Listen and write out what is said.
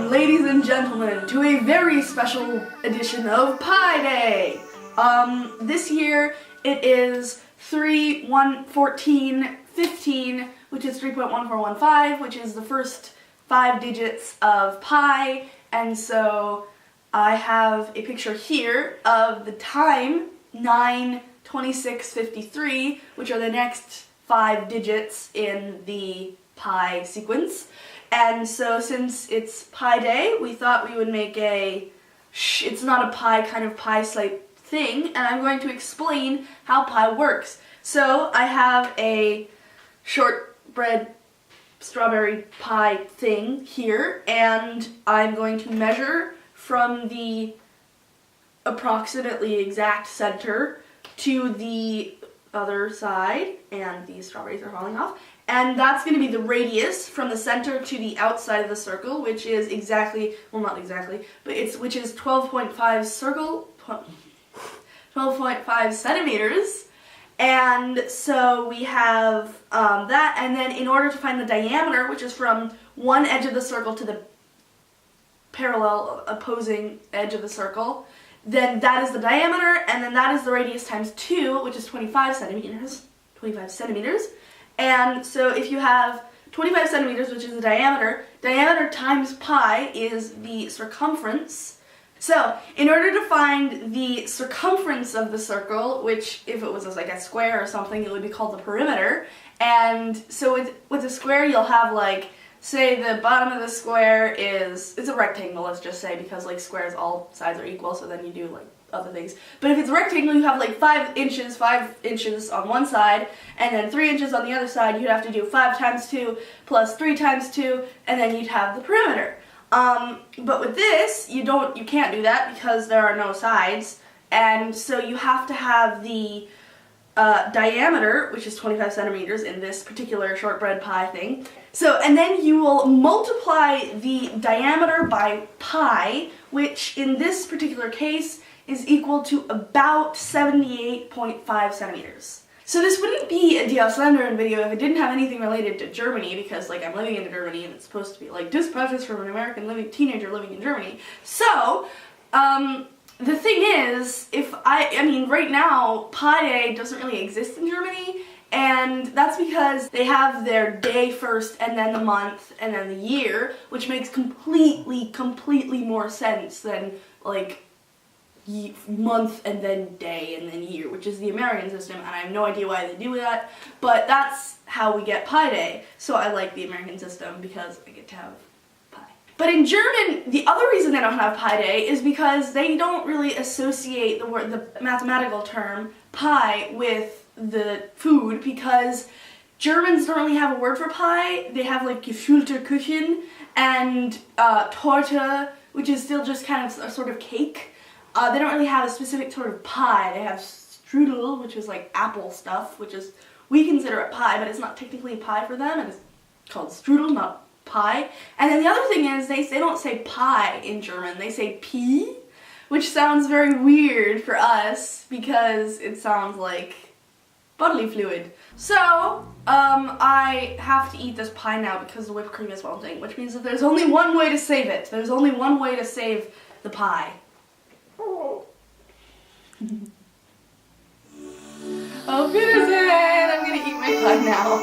Welcome, ladies and gentlemen, to a very special edition of Pi Day. This year it is 3/1/14/15, which is 3.1415, which is the first 5 digits of pi, and so I have a picture here of the time 9/26/53, which are the next 5 digits in the pi sequence. And so since it's Pi Day, we thought we would make it's not a pie kind of pie type thing, and I'm going to explain how pi works. So I have a shortbread strawberry pie thing here, and I'm going to measure from the approximately exact center to the other side, and these strawberries are falling off. And that's going to be the radius from the center to the outside of the circle, which is exactly, well, not exactly, but which is 12.5 centimeters. And so we have that, and then in order to find the diameter, which is from one edge of the circle to the parallel opposing edge of the circle, then that is the diameter, and then that is the radius times 2, which is 25 centimeters. And so if you have 25 centimeters, which is the diameter times pi is the circumference. So in order to find the circumference of the circle, which if it was like a square or something, it would be called the perimeter. And so with a square, you'll have like, say the bottom of the square it's a rectangle, let's just say, because like squares, all sides are equal, so then you do like other things. But if it's a rectangle, you have like 5 inches on one side, and then 3 inches on the other side. You'd have to do 5 times 2 plus 3 times 2, and then you'd have the perimeter. But with this, you can't do that because there are no sides, and so you have to have the diameter, which is 25 centimeters in this particular shortbread pie thing. So, and then you will multiply the diameter by pi, which in this particular case is equal to about 78.5 centimeters. So this wouldn't be a Diaslenderen video if it didn't have anything related to Germany, because like I'm living in Germany and it's supposed to be like dispatches from an American teenager living in Germany. So, the thing is, I mean right now, Pi Day doesn't really exist in Germany, and that's because they have their day first, and then the month, and then the year, which makes completely more sense than like month and then day and then year, which is the American system, and I have no idea why they do that, but that's how we get Pi Day. So I like the American system because I get to have pie. But in German, the other reason they don't have Pi Day is because they don't really associate the mathematical term pi with the food, because Germans don't really have a word for pie. They have like gefüllte Kuchen and Torte, which is still just kind of a sort of cake. They don't really have a specific sort of pie. They have strudel, which is like apple stuff, which is, we consider it pie, but it's not technically pie for them, and it's called strudel, not pie. And then the other thing is, they don't say pie in German, they say pie, which sounds very weird for us, because it sounds like bodily fluid. So, I have to eat this pie now because the whipped cream is melting, which means that there's only one way to save it. There's only one way to save the pie. Auf Wiedersehen! I'm gonna eat my pie now.